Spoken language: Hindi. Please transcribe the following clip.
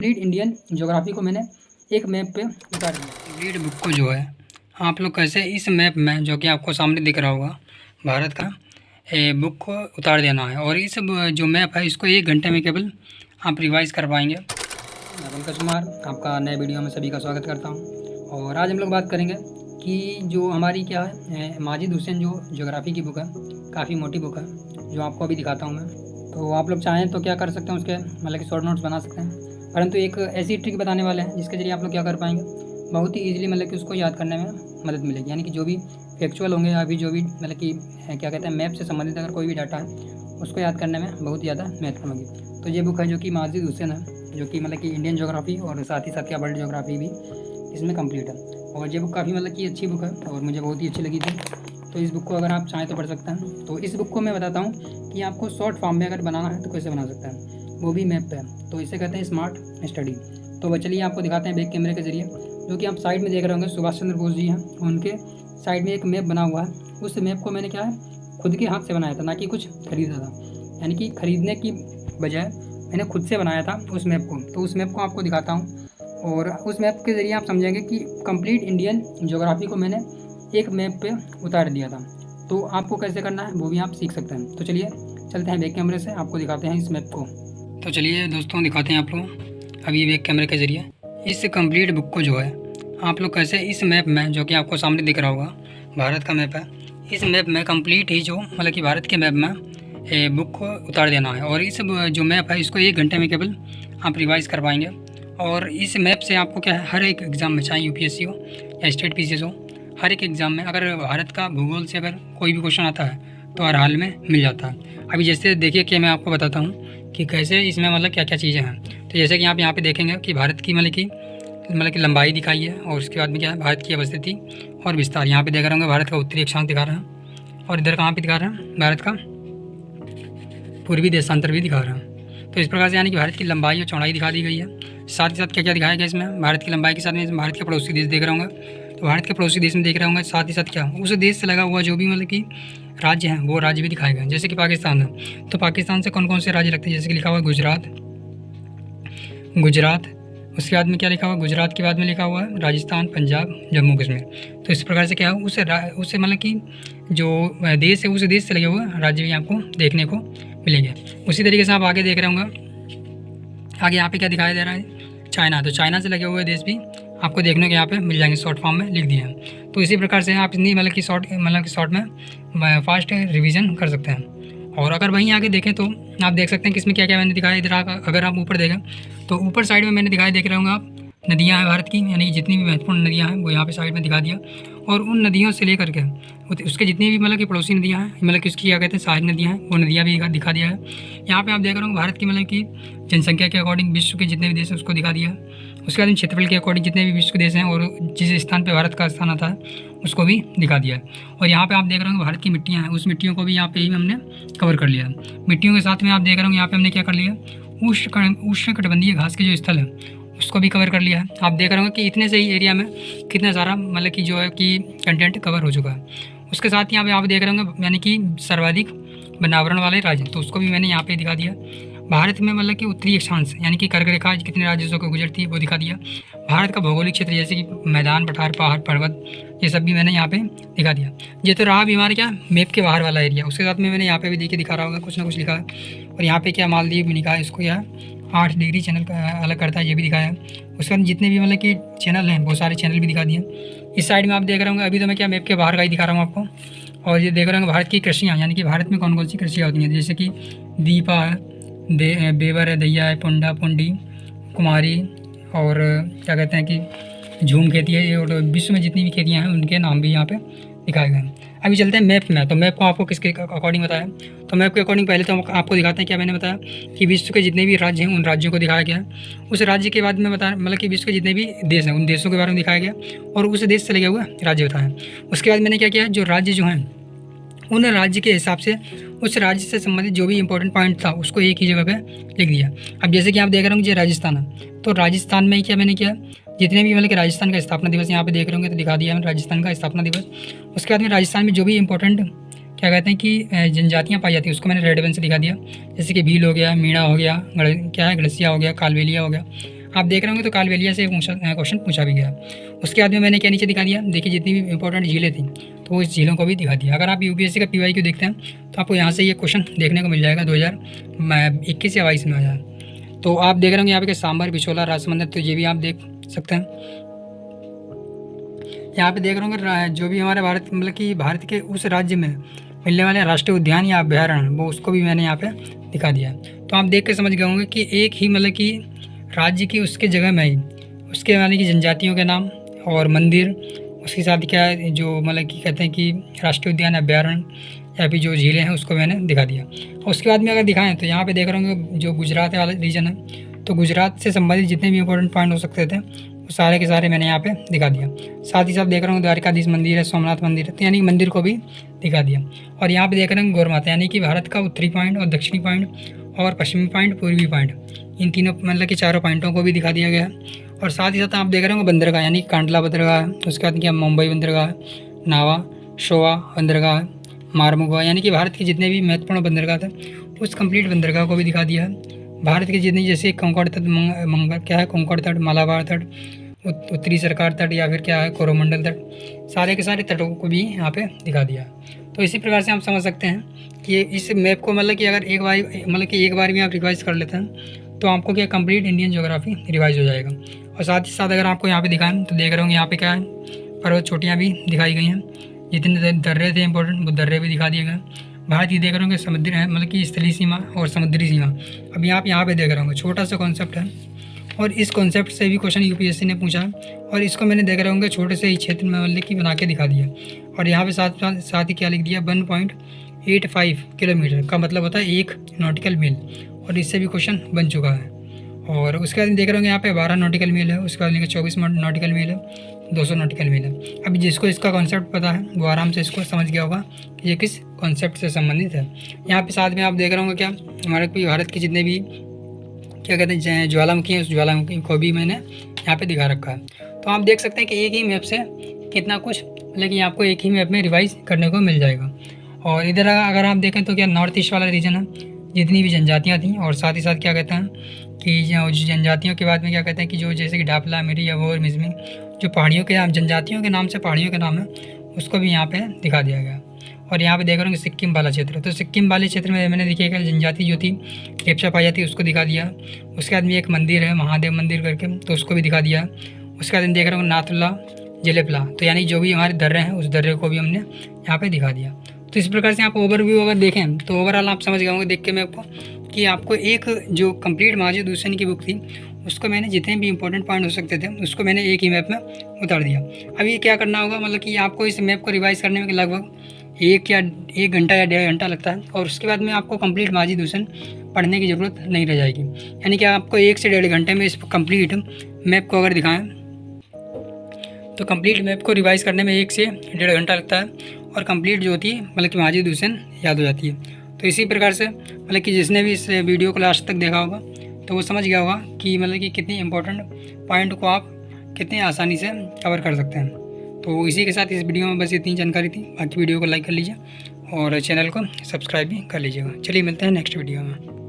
कंप्लीट इंडियन ज्योग्राफी को मैंने एक मैप पे उतार दिया। कंप्लीट बुक को जो है आप लोग कैसे इस मैप में जो कि आपको सामने दिख रहा होगा भारत का बुक को उतार देना है। और इस जो मैप है इसको 1 घंटे में केवल आप रिवाइज़ कर पाएंगे। मैं पंकज कुमार आपका नए वीडियो में सभी का स्वागत करता हूँ। और आज हम लोग बात करेंगे कि जो हमारी क्या है माजिद हुसैन जो ज्योग्राफी की बुक है, काफ़ी मोटी बुक है, जो आपको अभी दिखाता हूँ मैं। तो आप लोग चाहें तो क्या कर सकते हैं, उसके मतलब कि शॉर्ट नोट्स बना सकते हैं, परंतु एक ऐसी ट्रिक बताने वाले हैं जिसके ज़रिए आप लोग क्या कर पाएंगे, बहुत ही ईजिली मतलब कि उसको याद करने में मदद मिलेगी। यानी कि जो भी फैक्चुअल होंगे या फिर जो भी मतलब कि क्या कहते हैं मैप से संबंधित अगर कोई भी डाटा है उसको याद करने में बहुत ज़्यादा महत्वपूर्ण होगी। तो ये बुक है जो कि माजिद हुसैन है, जो कि मतलब कि इंडियन ज्योग्राफी और साथ ही साथ क्या वर्ल्ड ज्योग्राफी भी इसमें कंप्लीट है। और ये बुक काफ़ी मतलब कि अच्छी बुक है और मुझे बहुत ही अच्छी लगी थी। तो इस बुक को अगर आप चाहें तो पढ़ सकते हैं। तो इस बुक को मैं बताता हूँ कि आपको शॉर्ट फॉर्म में अगर बनाना है तो कैसे बना सकते हैं, वो भी मैप पे। तो इसे कहते हैं स्मार्ट स्टडी। तो चलिए आपको दिखाते हैं बैक कैमरे के जरिए, जो कि आप साइड में देख रहे होंगे सुभाष चंद्र बोस जी हैं, उनके साइड में एक मैप बना हुआ है। उस मैप को मैंने क्या है खुद के हाथ से बनाया था, ना कि कुछ खरीदा था। यानी कि खरीदने की बजाय मैंने खुद से बनाया था उस मैप को। तो उस मैप को आपको दिखाता हूँ और उस मैप के ज़रिए आप समझेंगे कि कंप्लीट इंडियन ज्योग्राफी को मैंने एक मैप पे उतार दिया था। तो आपको कैसे करना है वो भी आप सीख सकते हैं। तो चलिए चलते हैं बैक कैमरे से, आपको दिखाते हैं इस मैप को। तो चलिए दोस्तों दिखाते हैं आप लोग अभी बैक कैमरे के ज़रिए इस कंप्लीट बुक को जो है आप लोग कैसे इस मैप में जो कि आपको सामने दिख रहा होगा भारत का मैप है, इस मैप में कंप्लीट ही जो मतलब कि भारत के मैप में बुक को उतार देना है। और इस जो मैप है इसको 1 घंटे में केवल आप रिवाइज़ कर पाएंगे। और इस मैप से आपको क्या है हर एक एग्ज़ाम में, चाहे यूपीएससी हो या स्टेट पीसीएस हो, हर एक एग्ज़ाम में अगर भारत का भूगोल से अगर कोई भी क्वेश्चन आता है तो हर हाल में मिल जाता है। अभी जैसे देखिए कि मैं आपको बताता हूँ कि कैसे इसमें मतलब क्या क्या चीज़ें हैं। तो जैसे कि आप यहाँ पे देखेंगे कि भारत की मतलब कि लंबाई दिखाई है, और उसके बाद में क्या है भारत की अवस्थिति और विस्तार। यहाँ पे देख रहे होंगे भारत का उत्तरी अक्षांश दिखा रहे हैं, और इधर कहाँ पे दिखा रहे हैं भारत का पूर्वी देशांतर भी दिखा रहे हैं। तो इस प्रकार से यानी कि भारत की लंबाई और चौड़ाई दिखा दी गई है। साथ ही साथ क्या क्या दिखाया गया इसमें, भारत की लंबाई के साथ में भारत के पड़ोसी देश देख रहे होंगे, तो भारत के पड़ोसी देश में देख रहे होंगे। साथ ही साथ क्या उस देश से लगा हुआ जो भी मतलब कि राज्य हैं वो राज्य भी दिखाए गए। जैसे कि पाकिस्तान है, तो पाकिस्तान से कौन कौन से राज्य लगते हैं, जैसे कि लिखा हुआ है गुजरात। उसके बाद में क्या लिखा हुआ, गुजरात के बाद में लिखा हुआ है राजस्थान, पंजाब, जम्मू कश्मीर। तो इस प्रकार से क्या है उससे मतलब कि जो देश है उस देश से लगे हुए राज्य भी आपको देखने को मिलेंगे। उसी तरीके से आप आगे देख रहे होंगे, आगे यहाँ पे क्या दिखाई दे रहा है, चाइना। तो चाइना से लगे हुए देश भी आपको देखने को यहाँ पे मिल जाएंगे, शॉर्ट फॉर्म में लिख दिए हैं। तो इसी प्रकार से आप इतनी मतलब कि शॉर्ट में फास्ट रिवीजन कर सकते हैं। और अगर वहीं आगे देखें तो आप देख सकते हैं कि इसमें क्या क्या मैंने दिखाया। इधर अगर आप ऊपर देखें तो ऊपर साइड में मैंने दिखाई देख रहे होंगे आप नदियाँ हैं भारत की, यानी कि जितनी भी महत्वपूर्ण नदियाँ हैं वो यहाँ पे साइड में दिखा दिया। और उन नदियों से लेकर के उसके जितनी भी मतलब कि पड़ोसी नदियाँ हैं, मतलब कि उसकी क्या कहते हैं सहायक नदियाँ हैं, वो नदियाँ भी दिखा दिया है। यहाँ पे आप देख रहे होंगे भारत की मतलब कि जनसंख्या के अकॉर्डिंग विश्व के जितने भी देश हैं उसको दिखा दिया है। उसके बाद क्षेत्रफल के अकॉर्डिंग जितने भी विश्व के देश हैं और जिस स्थान पर भारत का स्थान आता है उसको भी दिखा दिया है। और यहाँ पे आप देख रहे होंगे भारत की मिट्टियाँ हैं, उस मिट्टियों को भी यहाँ पे ही हमने कवर कर लिया है। मिट्टियों के साथ में आप देख रहे होंगे यहाँ पे हमने क्या कर लिया, उष्णकटिबंधीय घास के जो स्थल है उसको भी कवर कर लिया है। आप देख रहे होंगे कि इतने से ही एरिया में कितना सारा मतलब कि जो है कि कंटेंट कवर हो चुका है। उसके साथ ही यहाँ पे आप देख रहे होंगे यानी कि सर्वाधिक वनावरण वाले राज्य, तो उसको भी मैंने यहाँ पे दिखा दिया। भारत में मतलब कि उत्तरी अक्षांश यानी कि कर्क रेखा कितने राज्यों से गुजरती है वो दिखा दिया। भारत का भौगोलिक क्षेत्र जैसे कि मैदान, पठार, पहाड़, पर्वत, ये सब भी मैंने यहाँ पे दिखा दिया। ये तो रहा भी हमारे क्या मैप के बाहर वाला एरिया। उसके साथ में मैंने यहाँ पे भी देखिए दिखा रहा होगा कुछ ना कुछ लिखा है। और यहाँ पे क्या मालदीव भी लिखा है, इसको यह 8 डिग्री चैनल का अलग करता है, ये भी दिखाया है। उसके बाद जितने भी मतलब कि चैनल हैं वो सारे चैनल भी दिखा दिए। इस साइड में आप देख रहे होंगे, अभी तो मैं क्या मैप के बाहर का ही दिखा रहा हूँ आपको। और ये देख रहे होंगे भारत की कृषियाँ, यानी कि भारत में कौन कौन सी कृषियाँ होती हैं, जैसे कि दीपा है, बेवर है, दैया है, पुंडा, पुंडी, कुमारी, और क्या कहते हैं कि झूम खेती है। और विश्व में जितनी भी खेतियाँ हैं उनके नाम भी यहाँ पे दिखाए गए हैं। अभी चलते हैं मैप में। तो मैप को आपको किसके अकॉर्डिंग बताया, तो मैप के अकॉर्डिंग पहले तो आपको दिखाते हैं क्या मैंने बताया कि विश्व के जितने भी राज्य हैं उन राज्यों को दिखाया गया है। उस राज्य के बाद में बताया मतलब कि विश्व के जितने भी देश हैं उन देशों के बारे में दिखाया गया और उस देश से लगे हुए राज्य बताया। उसके बाद मैंने क्या किया, जो राज्य जो हैं उन राज्य के हिसाब से उस राज्य से संबंधित जो भी इंपॉर्टेंट पॉइंट था उसको एक ही जगह पे लिख दिया। अब जैसे कि आप देख रहे होंगे जो राजस्थान है, तो राजस्थान में क्या मैंने किया, जितने भी मतलब कि राजस्थान का स्थापना दिवस यहाँ पे देख रहे होंगे तो दिखा दिया मैंने राजस्थान का स्थापना दिवस। उसके बाद में राजस्थान में जो भी इंपॉर्टेंट क्या कहते हैं कि जनजातियाँ पाई जाती हैं उसको मैंने रेड पेन से दिखा दिया। जैसे कि भील हो गया, मीणा हो गया, क्या है गड़सिया हो गया, कालबेलिया हो गया, आप देख रहे होंगे तो कालबेलिया से क्वेश्चन पूछा भी गया। उसके बाद में मैंने क्या नीचे दिखा दिया, देखिए जितनी भी इंपॉर्टेंट झीलें थी तो उस झीलों को भी दिखा दिया। अगर आप यूपीएससी का PYQ देखते हैं तो आपको यहाँ से ये क्वेश्चन देखने को मिल जाएगा 2021 या 22 में आया। तो आप देख रहे होंगे यहाँ पे सांबर, बिचौला, राजसमंदर, तो ये भी आप देख सकते हैं। यहाँ पे देख रहे होंगे जो भी हमारे भारत मतलब कि भारत के उस राज्य में मिलने वाले राष्ट्रीय उद्यान या अभ्यारण्य वो उसको भी मैंने यहाँ पे दिखा दिया। तो आप देख के समझ गए होंगे कि एक ही मतलब कि राज्य की उसके जगह में ही उसके वाले की जनजातियों के नाम और मंदिर, उसके साथ क्या जो मतलब कि कहते हैं कि राष्ट्रीय उद्यान, अभ्यारण्य या फिर जो झीलें हैं उसको मैंने दिखा दिया। उसके बाद में अगर दिखाएं तो यहाँ पे देख रहे होंगे जो गुजरात वाला रीजन है, तो गुजरात से संबंधित जितने भी इंपॉर्टेंट पॉइंट हो सकते थे वो सारे के सारे मैंने यहाँ पे दिखा दिया। साथ ही साथ देख रहा हूँ द्वारकाधीश मंदिर है, सोमनाथ मंदिर है, तो यानी मंदिर को भी दिखा दिया। और यहाँ पे देख रहे हैं गौरमाता, यानी कि भारत का उत्तरी पॉइंट और दक्षिणी पॉइंट और पश्चिमी पॉइंट, पूर्वी पॉइंट, इन तीनों मतलब कि चारों पॉइंटों को भी दिखा दिया गया है। और साथ ही साथ आप देख रहे होंगे बंदरगाह, यानी कांडला बंदरगाह है, उसके बाद क्या मुंबई बंदरगाह है, नावा शोवा बंदरगाह है, मारमुगा, यानी कि भारत के जितने भी महत्वपूर्ण बंदरगाह थे उस कंप्लीट बंदरगाह को भी दिखा दिया है। भारत के जितने जैसे कोंकण तट, क्या है कोंकण तट, मालाबार तट, उत्तरी सरकार तट या फिर क्या है कोरोमंडल तट, सारे के सारे तटों को भी यहाँ पे दिखा दिया। तो इसी प्रकार से आप समझ सकते हैं कि इस मैप को मतलब कि अगर एक बार भी आप रिवाइज कर लेते हैं तो आपको क्या कंप्लीट इंडियन ज्योग्राफी रिवाइज हो जाएगा। और साथ ही साथ अगर आपको यहाँ पे दिखाएं तो देख रहे होंगे यहाँ पे क्या है पर्वत चोटियाँ भी दिखाई गई हैं, जितने दर्रे थे इंपॉर्टेंट वो दर्रे भी दिखा दिए गए। भारत की देख रहे होंगे समुद्री है मतलब कि स्थलीय सीमा और समुद्री सीमा। अभी आप यहाँ पे देख रहे होंगे छोटा सा कॉन्सेप्ट है और इस कॉन्सेप्ट से भी क्वेश्चन यूपीएससी ने पूछा और इसको मैंने देख रहे होंगे छोटे से ही क्षेत्र में मतलब कि बना के दिखा दिया। और यहाँ पे साथ ही क्या लिख दिया 1.85 किलोमीटर का मतलब होता है 1 नॉटिकल मील, और इससे भी क्वेश्चन बन चुका है। और उसके बाद देख रहे होंगे यहाँ पे 12 नॉटिकल मील है, उसके बाद 24 नॉटिकल मील है, 200 नॉटिकल मील है। अभी जिसको इसका कॉन्सेप्ट पता है वो आराम से इसको समझ गया होगा कि ये किस कॉन्सेप्ट से संबंधित है। यहाँ पे साथ में आप देख रहे होंगे क्या हमारे भारत के जितने भी क्या कहते हैं ज्वालामुखी है, उस ज्वालामुखी को भी मैंने यहाँ पे दिखा रखा है। तो आप देख सकते हैं कि एक ही मैप से कितना कुछ मतलब कि आपको एक ही मैप में रिवाइज करने को मिल जाएगा। और इधर अगर आप देखें तो क्या नॉर्थ ईस्ट वाला रीजन है, जितनी भी जनजातियाँ थी, और साथ ही साथ क्या कहते हैं कि जनजातियों के बाद में क्या कहते हैं कि जो जैसे कि डापला, मेरी, अबोर, मिजमी, जो पहाड़ियों के नाम जनजातियों के नाम से पहाड़ियों के नाम है उसको भी यहाँ पे दिखा दिया गया। और यहाँ पे देख रहे होंगे सिक्किम वाला क्षेत्र, तो सिक्किम वाले क्षेत्र में मैंने देखिएगा जनजाति जो थी लेप्चा पाई जाती उसको दिखा दिया। उसके बाद में एक मंदिर है महादेव मंदिर करके, तो उसको भी दिखा दिया। उसके बाद देख रहे होंगे नाथुला जलेपला, तो यानी जो भी हमारे दर्रे हैं उस दर्रे को भी हमने यहाँ पे दिखा दिया। तो इस प्रकार से आप ओवरव्यू अगर देखें तो ओवरऑल आप समझ गए होंगे देख के मैप को कि आपको एक जो कंप्लीट माजिद हुसैन की बुक थी उसको मैंने जितने भी इंपॉर्टेंट पॉइंट हो सकते थे उसको मैंने एक ही मैप में उतार दिया। अभी क्या करना होगा मतलब कि आपको इस मैप को रिवाइज करने में लगभग 1 घंटा या 1.5 घंटा लगता है, और उसके बाद में आपको कंप्लीट माजिद हुसैन पढ़ने की ज़रूरत नहीं रह जाएगी। यानी कि आपको 1 से 1.5 घंटे में इस कंप्लीट मैप को अगर दिखाएं तो कंप्लीट मैप को रिवाइज करने में 1 से 1.5 घंटा लगता है और कंप्लीट जो होती है मतलब कि माजिद हुसैन याद हो जाती है। तो इसी प्रकार से मतलब कि जिसने भी इस वीडियो को लास्ट तक देखा होगा तो वो समझ गया होगा कि मतलब कि कितनी इंपॉर्टेंट पॉइंट को आप कितने आसानी से कवर कर सकते हैं। तो इसी के साथ इस वीडियो में बस इतनी जानकारी थी। बाकी वीडियो को लाइक कर लीजिए और चैनल को सब्सक्राइब भी कर लीजिएगा। चलिए मिलते हैं नेक्स्ट वीडियो में।